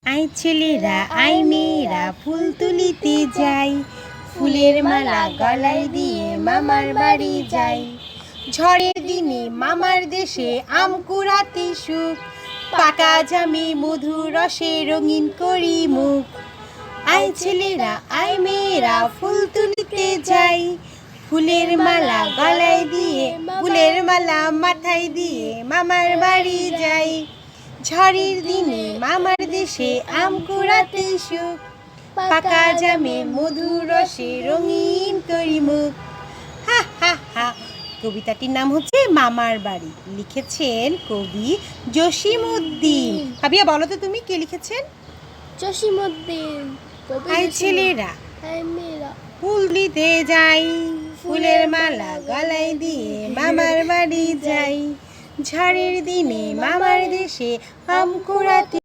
আয় ছেলেরা আয় মেয়েরা ফুল তুলিতে যাই, ফুলের মালা গলায় দিয়ে মামার বাড়ি যাই। ঝড়ের দিনে মামার দেশে আম কুড়াতে সুখ, পাকা জামে মধুর রসে রঙিন করি মুখ। আয় ছেলেরা আয় মেয়েরা ফুল তুলিতে যাই, ফুলের মালা গলায় দিয়ে ফুলের মালা মাথায় দিয়ে মামার বাড়ি যাই। ঝড়ের দিনে মামার দেশে আম কুড়াতে সুখ, পাকা জামে মধুর রসে রঙিন করি মুখ। হা হা হা। কবিতাটির নাম হচ্ছে মামার বাড়ি, লিখেছেন কবি জসিমউদ্দিন। ভাবিয়া বলো তো তুমি কে লিখেছেন? জসিমউদ্দিন। আয় ছেলেরা মেয়েরা ফুল দিতে যাই, ফুলের মালা গলায় দিয়ে মামার বাড়ি যাই। ঝড়ের দিনে মামার দেশে আম কুড়াতে